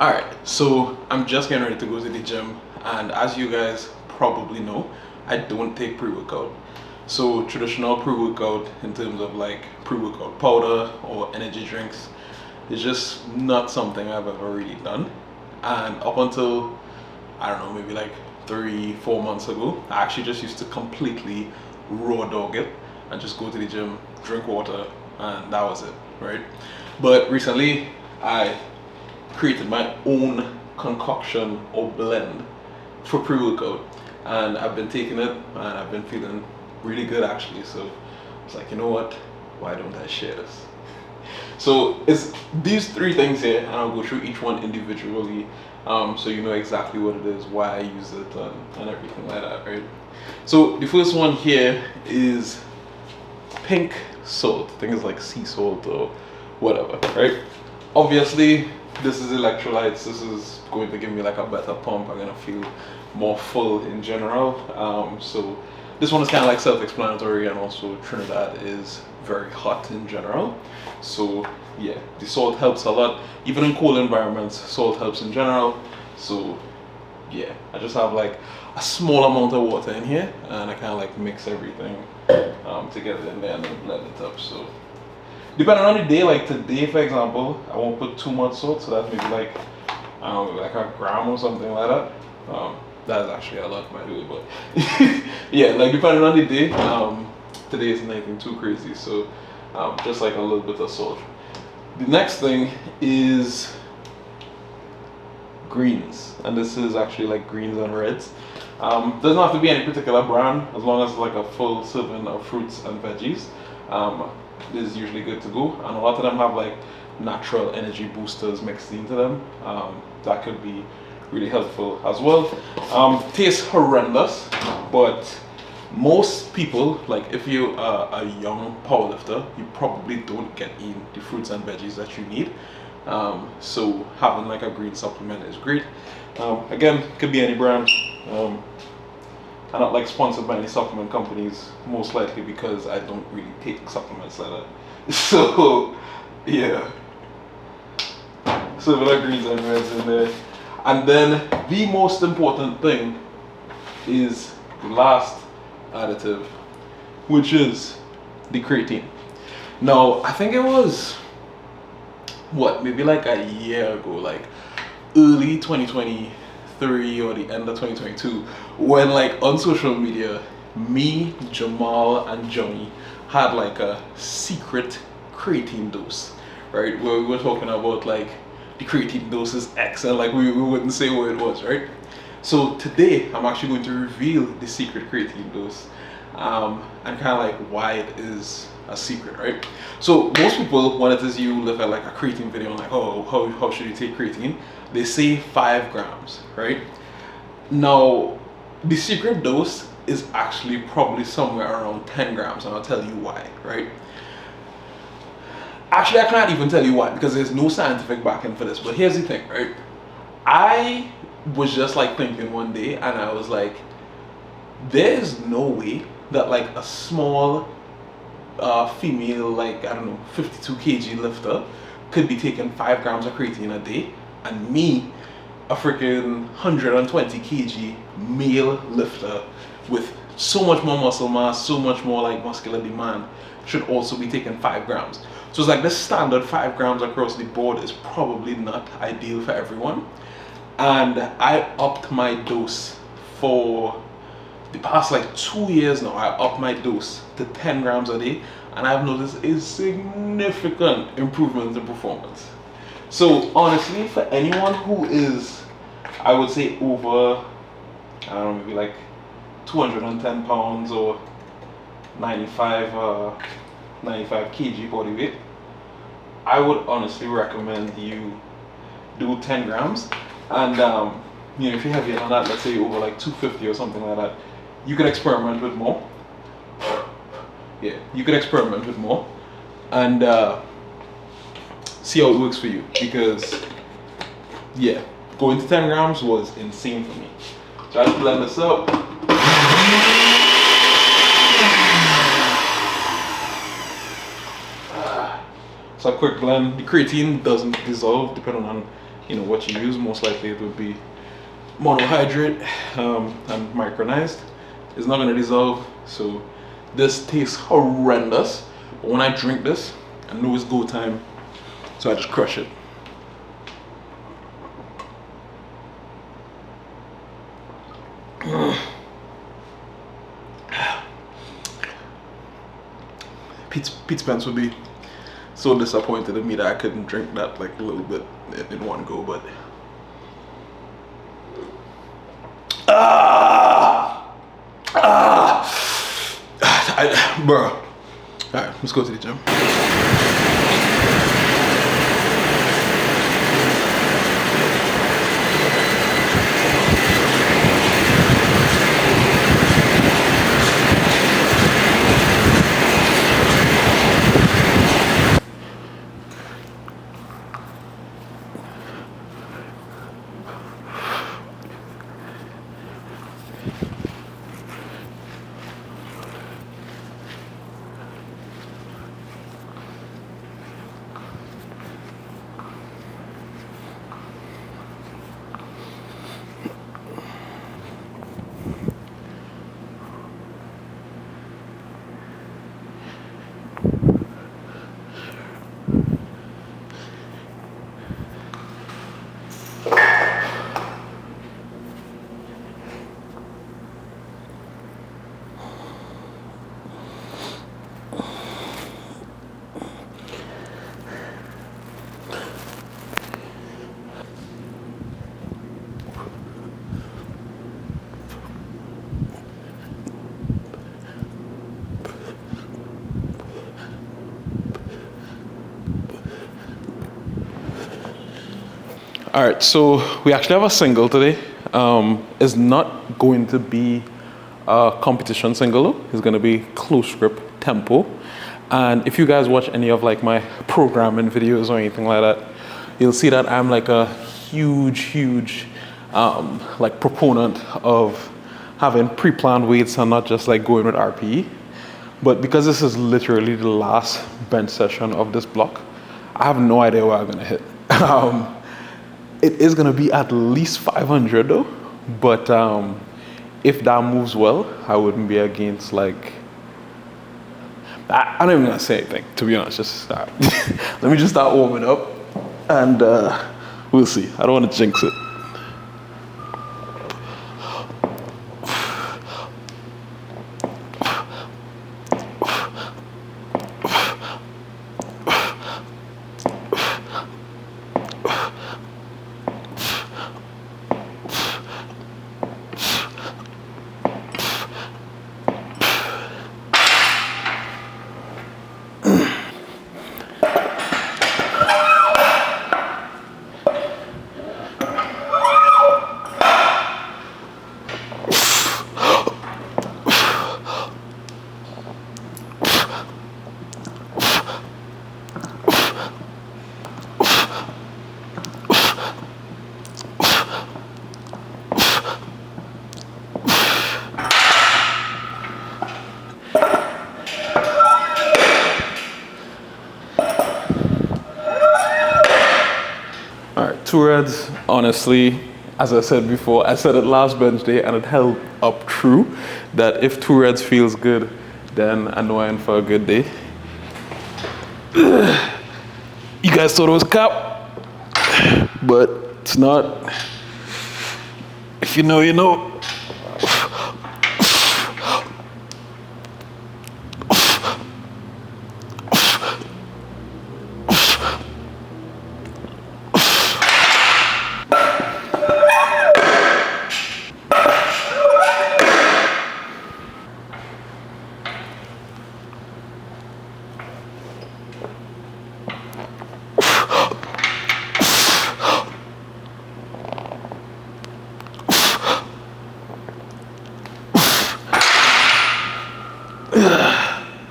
Alright, so I'm just getting ready to go to the gym, and as you guys probably know, I don't take pre-workout. So traditional pre-workout in terms of like pre-workout powder or energy drinks is just not something I've ever really done. And up until, I don't know, maybe like 3, 4 months ago, I actually just used to completely raw dog it and just go to the gym, drink water, and that was it, right? But recently, I created my own concoction or blend for pre-workout, and I've been taking it and I've been feeling really good actually. So it's like, you know what, why don't I share this? So it's these three things here, and I'll go through each one individually, so you know exactly what it is, why I use it, and everything like that, right? So the first one here is pink salt. I think it's like sea salt or whatever, right? Obviously, this is electrolytes. This is going to give me like a better pump. I'm gonna feel more full in general. So this one is kind of like self-explanatory, and also Trinidad is very hot in general. So yeah, the salt helps a lot. Even in cold environments, salt helps in general. So yeah, I just have like a small amount of water in here, and I kind of like mix everything together in there and then blend it up. So depending on the day, like today for example, I won't put too much salt, so that's maybe like like a gram or something like that. That's actually a lot by the way, but yeah, like depending on the day, today isn't anything too crazy, so just like a little bit of salt. The next thing is greens, and this is actually like greens and reds. Doesn't have to be any particular brand, as long as it's like a full serving of fruits and veggies. This is usually good to go, and a lot of them have like natural energy boosters mixed into them. That could be really helpful as well. Tastes horrendous, but most people, like if you are a young powerlifter, you probably don't get in the fruits and veggies that you need. So having like a green supplement is great. Again, could be any brand. I'm not like sponsored by any supplement companies, most likely because I don't really take supplements like that. So yeah, so we like greens and reds in there. And then the most important thing is the last additive, which is the creatine. Now I think it was what, maybe like a year ago, like early 2023 or the end of 2022, when like on social media, me, Jamal, and Johnny had like a secret creatine dose, right? Where we were talking about like the creatine dose is X, and like we wouldn't say what it was, right? So today I'm actually going to reveal the secret creatine dose, and kind of like why it is a secret, right? So most people, when it is you look at like a creatine video and like, oh, how should you take creatine? They say 5 grams, right? Now, the secret dose is actually probably somewhere around 10 grams, and I'll tell you why, right? Actually, I can't even tell you why, because there's no scientific backing for this, but here's the thing, right? I was just like thinking one day, and I was like, there's no way that like a small female, like I don't know, 52 kg lifter could be taking 5 grams of creatine a day, and me, a freaking 120 kg male lifter with so much more muscle mass, so much more like muscular demand, should also be taking 5 grams. So it's like the standard 5 grams across the board is probably not ideal for everyone. And I upped my dose for the past like 2 years now. I upped my dose to 10 grams a day, and I've noticed a significant improvement in performance. So honestly, for anyone who is, I would say, over, I don't know, maybe like 210 pounds or 95 kg body weight, I would honestly recommend you do 10 grams. And you know, if you're heavier than that, let's say over like 250 or something like that, you could experiment with more. Yeah, you could experiment with more and see how it works for you, because yeah, going to 10 grams was insane for me. So I just blend this up. So a quick blend. The creatine doesn't dissolve depending on you know what you use. Most likely it would be monohydrate and micronized. It's not gonna dissolve, so this tastes horrendous. But when I drink this, I know it's go time, so I just crush it. Pete Spence would be so disappointed in me that I couldn't drink that like a little bit in one go, but bro. All right, let's go to the gym. All right, so we actually have a single today. It's not going to be a competition single. It's going to be close grip tempo. And if you guys watch any of like my programming videos or anything like that, you'll see that I'm like a huge like proponent of having pre-planned weights and not just like going with RPE. But because this is literally the last bench session of this block, I have no idea where I'm going to hit. It is going to be at least 500 though, but if that moves well, I wouldn't be against like, I'm not even going to say anything, to be honest. Just let me just start warming up and we'll see. I don't want to jinx it. Two reps, honestly, as I said before, I said it last bench day and it held up true that if two reps feels good, then I know I'm in for a good day. You guys thought it was cap, but it's not. If you know, you know.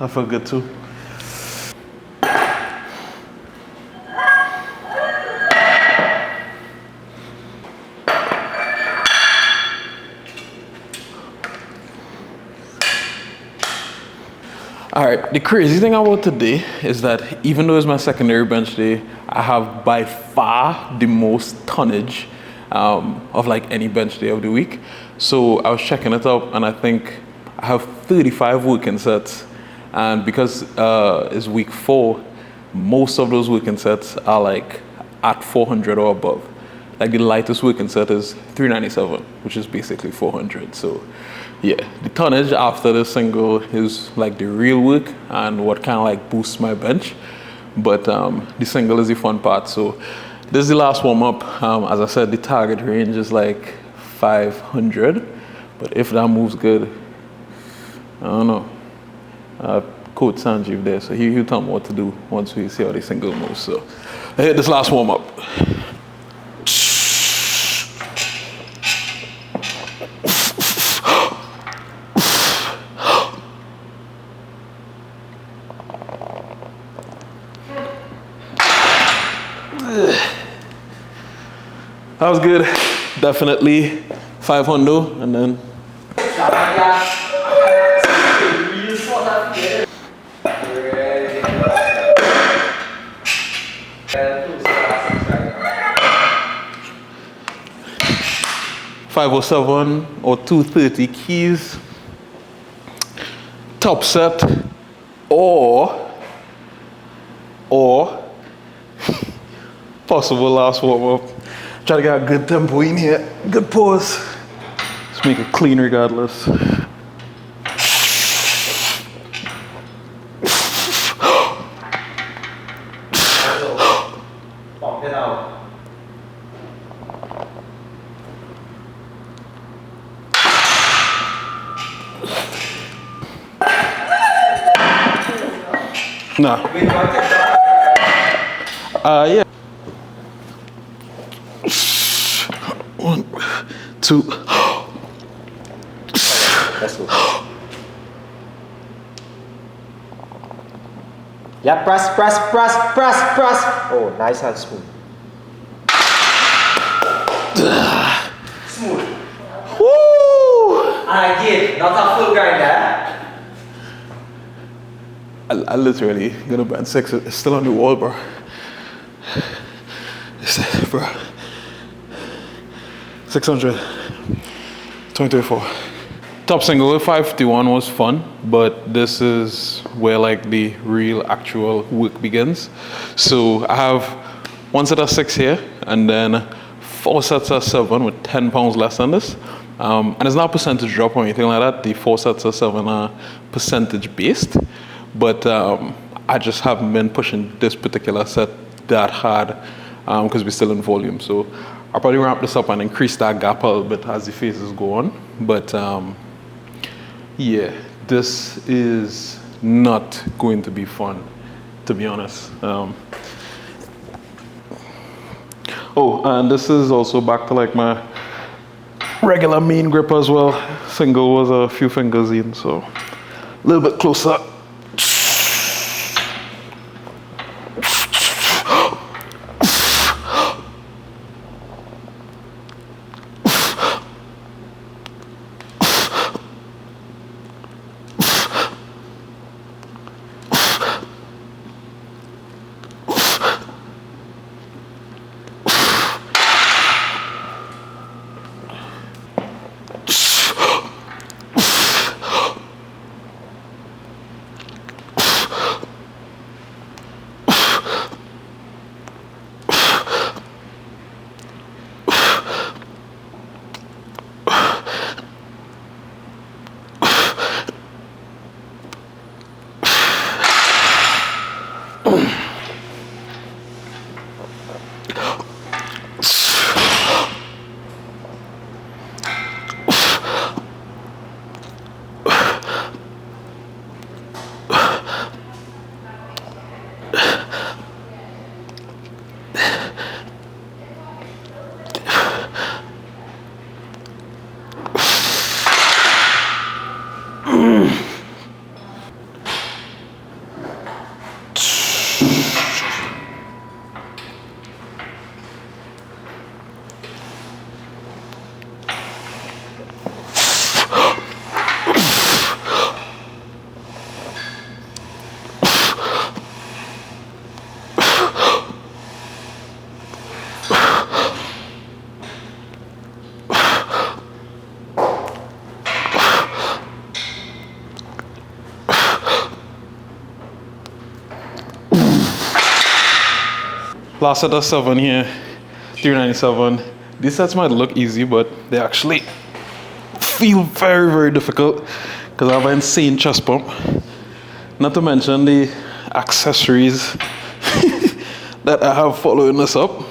I feel good too. All right, the crazy thing about today is that even though it's my secondary bench day, I have by far the most tonnage of like any bench day of the week. So I was checking it up and I think I have 35 working sets. And because it's week 4, most of those working sets are like at 400 or above. Like the lightest working set is 397, which is basically 400. So yeah, the tonnage after the single is like the real work and what kind of like boosts my bench. But the single is the fun part. So this is the last warm up. As I said, the target range is like 500. But if that moves good, I don't know. Coach Sanjeev there, so he'll tell me what to do once we see how the single moves. So I hit this last warm up. That was good. Definitely 500 and then. $507 or 230 keys, top set, or possible last warm up. Try to get a good tempo in here, good pause. Let's make it clean regardless. Nah. Yeah. 1, 2. That's good. Yeah, press. Oh, nice and smooth. Smooth. Woo! And again, not a full grinder. I literally gonna bend 6. It's still on the wall, bro. Bro. 600. 2024. Top single with 551 was fun, but this is where like the real actual work begins. So I have 1 set of 6 here, and then 4 sets of 7 with 10 pounds less than this. And it's not a percentage drop or anything like that. The 4 sets of 7 are percentage based. But I just haven't been pushing this particular set that hard because we're still in volume. So I'll probably ramp this up and increase that gap a little bit as the phases go on. But yeah, this is not going to be fun, to be honest. Oh, and this is also back to like my regular mean grip as well. Single was a few fingers in, so a little bit closer. Last set of 7 here, 397. These sets might look easy, but they actually feel very, very difficult because I have an insane chest pump. Not to mention the accessories that I have following this up.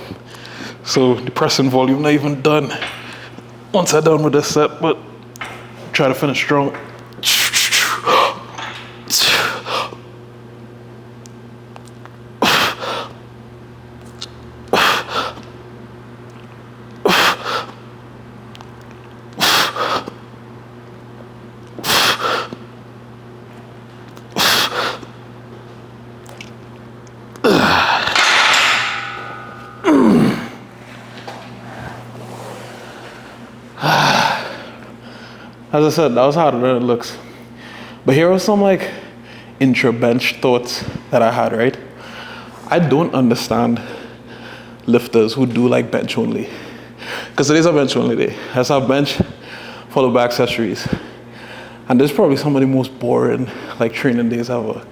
So the pressing volume not even done once I'm done with this set, but try to finish strong. As I said, that was harder than it looks. But here are some like intra bench thoughts that I had, right? I don't understand lifters who do like bench only. Because today's a bench only day. That's our bench followed by accessories. And this is probably some of the most boring like training days ever.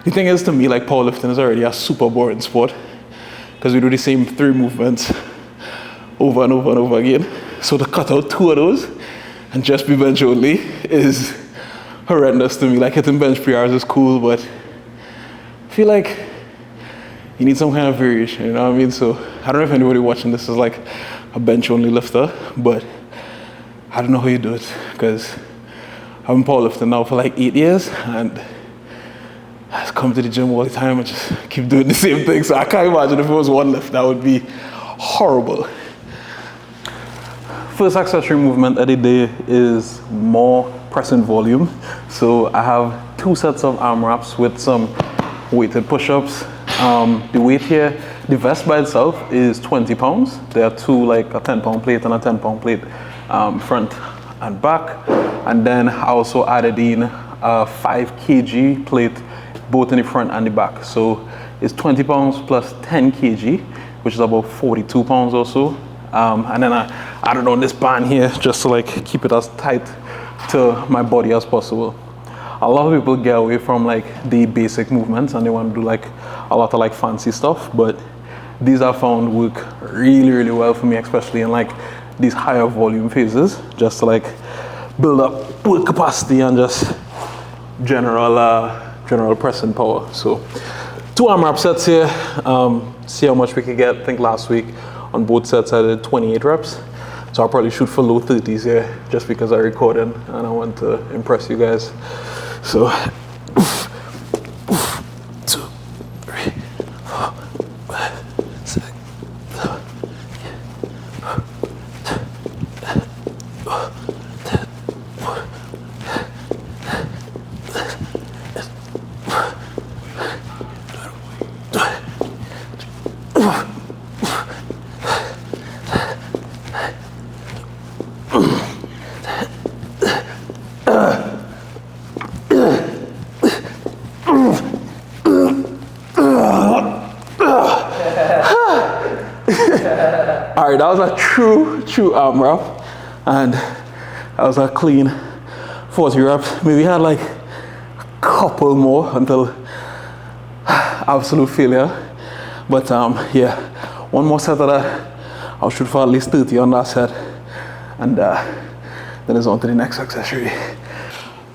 The thing is, to me, like powerlifting is already a super boring sport because we do the same 3 movements over and over and over again. So to cut out 2 of those and just be bench only is horrendous to me. Like hitting bench PRs is cool, but I feel like you need some kind of variation, you know what I mean? So I don't know if anybody watching this is like a bench only lifter, but I don't know how you do it because I've been powerlifting now for like 8 years and I just come to the gym all the time and just keep doing the same thing. So I can't imagine if it was one lift, that would be horrible. First accessory movement of the day is more pressing volume. So I have 2 sets of arm wraps with some weighted push-ups. The weight here, the vest by itself is 20 pounds. There are 2, like a 10-pound plate and a 10-pound plate, front and back. And then I also added in a 5 kg plate, both in the front and the back. So it's 20 pounds plus 10 kg, which is about 42 pounds or so. And then I added on this band here just to like keep it as tight to my body as possible. A lot of people get away from like the basic movements and they want to do like a lot of like fancy stuff, but these I found work really, really well for me, especially in like these higher volume phases, just to like build up work capacity and just general pressing power. So 2 arm wrap sets here, see how much we could get. I think last week on both sets I did 28 reps. So I'll probably shoot for low 30s here just because I recorded and I want to impress you guys. So 2, 3, 4, 5, 6, 7, all right, that was a true arm wrap, and that was a clean 40 reps. Maybe had like a couple more until absolute failure, but yeah, one more set of that. I'll shoot for at least 30 on that set, and then it's on to the next accessory.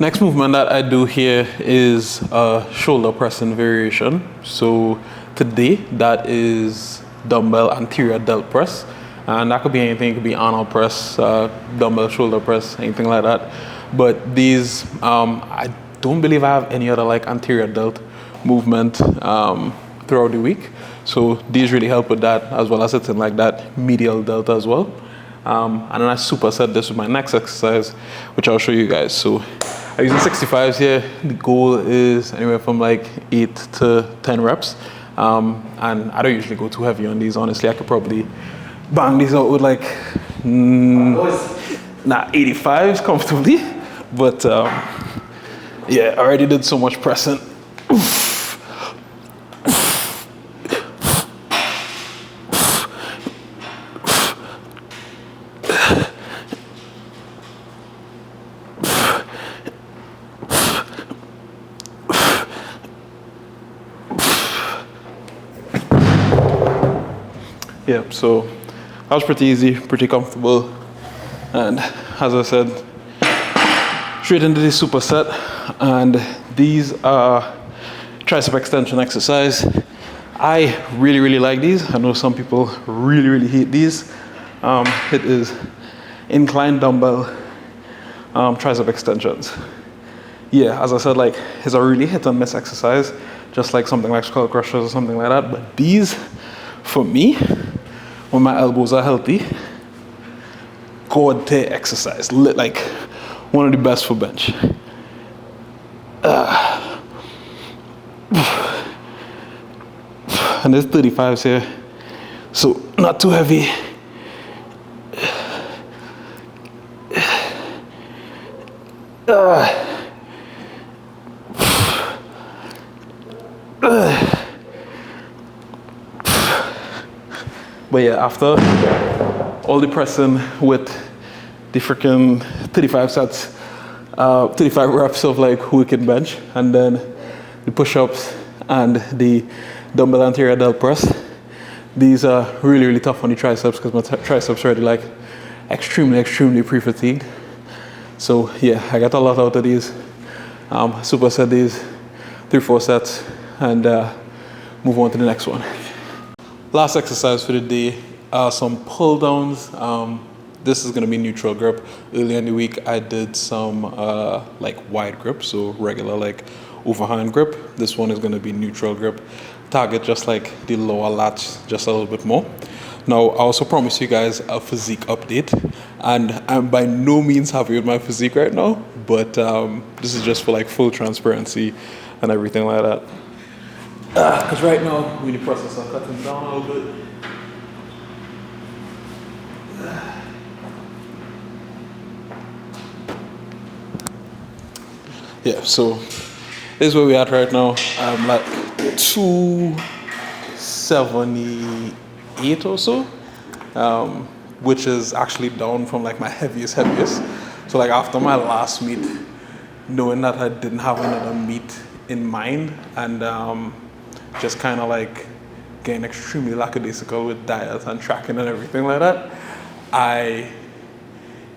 Next movement that I do here is a shoulder pressing variation. So today that is dumbbell anterior delt press, and that could be anything. It could be Arnold press, dumbbell shoulder press, anything like that. But these, I don't believe I have any other like anterior delt movement throughout the week. So these really help with that, as well as hitting like that medial delt as well. And then I superset this with my next exercise, which I'll show you guys. So I'm using 65s here. The goal is anywhere from like 8 to 10 reps. And I don't usually go too heavy on these, honestly. I could probably bang these out with like 85s comfortably. But yeah, I already did so much pressing. Yeah, so that was pretty easy, pretty comfortable, and as I said, straight into the superset. And these are tricep extension exercise. I really like these. I know some people really hate these. It is incline dumbbell tricep extensions. Yeah, as I said, like, it's a really hit and miss exercise, just like something like skull crushers or something like that. But these, for me, when my elbows are healthy, god tier exercise. Like one of the best for bench. And there's 35s here, so not too heavy. But yeah, after all the pressing with the freaking 35 sets, 35 reps of like wicked bench, and then the push-ups and the dumbbell anterior delt press, these are really tough on the triceps because my triceps are already like extremely pre-fatigued. So yeah, I got a lot out of these. Superset these 3-4 sets and move on to the next one. Last exercise for the day are some pull downs. This is gonna be neutral grip. Earlier in the week, I did some like wide grip, so regular like overhand grip. This one is gonna be neutral grip. Target just like the lower lats, just a little bit more. Now, I also promised you guys a physique update, and I'm by no means happy with my physique right now, but this is just for like full transparency and everything like that. Because right now, we're in the process of cutting down a little bit. Yeah, so this is where we're at right now. I'm like 278 or so, which is actually down from like my heaviest. So like after my last meet, knowing that I didn't have another meet in mind, and just kind of like getting extremely lackadaisical with diet and tracking and everything like that, I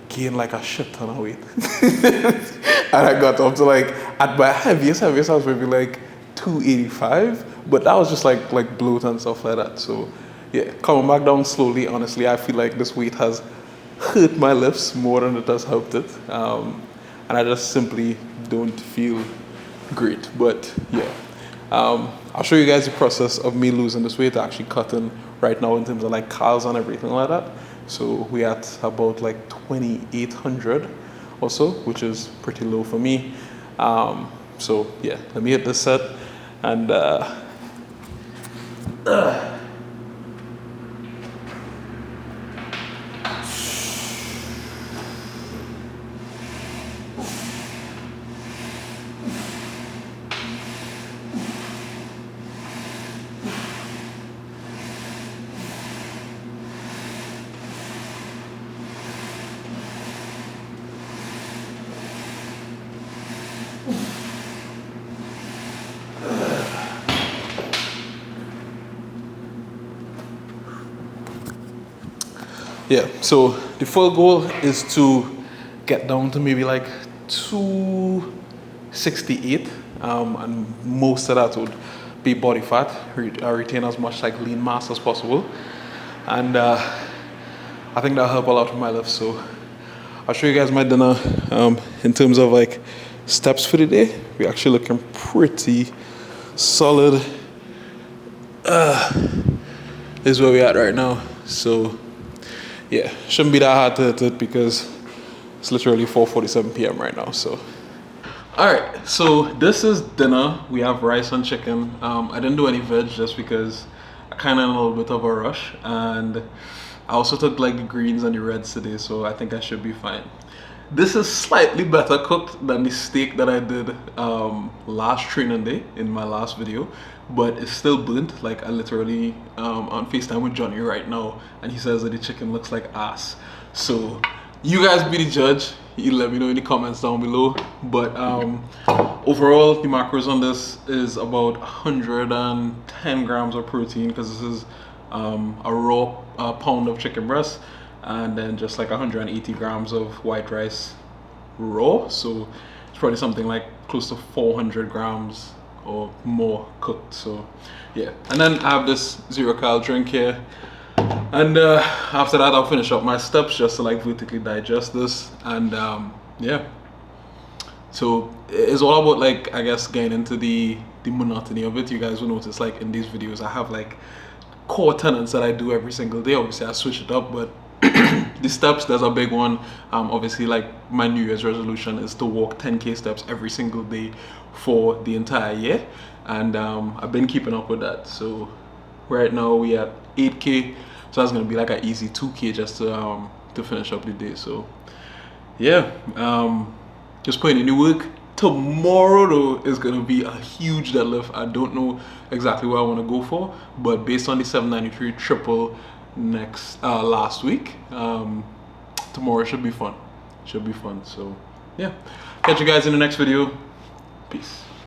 gained like a shit ton of weight. And I got up to like, at my heaviest, I was maybe like 285, but that was just like bloat and stuff like that. So yeah, coming back down slowly, honestly, I feel like this weight has hurt my lifts more than it has helped it. And I just simply don't feel great, but yeah. I'll show you guys the process of me losing this weight, actually cutting right now in terms of like calories and everything like that. So we're at about like 2,800 or so, which is pretty low for me. So yeah, let me hit this set and yeah, so the full goal is to get down to maybe like 268, and most of that would be body fat, retain as much like lean mass as possible, and I think that'll help a lot with my lifts. So I'll show you guys my dinner. In terms of like steps for the day, we're actually looking pretty solid. This is where we're at right now. So yeah, shouldn't be that hard to hit it because it's literally 4:47 p.m. right now. So, all right. So this is dinner. We have rice and chicken. I didn't do any veg just because I kind of in a little bit of a rush, and I also took like the greens and the reds today, so I think I should be fine. This is slightly better cooked than the steak that I did last training day in my last video, but it's still burnt. Like I literally on FaceTime with Johnny right now, and he says that the chicken looks like ass. So you guys be the judge. You let me know in the comments down below. But overall, the macros on this is about 110 grams of protein because this is a raw pound of chicken breast, and then just like 180 grams of white rice raw. So it's probably something like close to 400 grams or more cooked. So yeah, and then I have this 0 cal drink here, and after that I'll finish up my steps just to like vertically digest this. And yeah, so it's all about, like, I guess, getting into the monotony of it. You guys will notice, like, in these videos I have like core tenets that I do every single day. Obviously I switch it up, but the steps, there's a big one. Obviously, like, my New Year's resolution is to walk 10K steps every single day for the entire year, and I've been keeping up with that. So right now we at 8K, so that's gonna be like an easy 2K just to finish up the day. So yeah, just putting in the work. Tomorrow though is gonna be a huge deadlift. I don't know exactly what I want to go for, but based on the 793 triple last week, tomorrow should be fun. So yeah, catch you guys in the next video. Peace.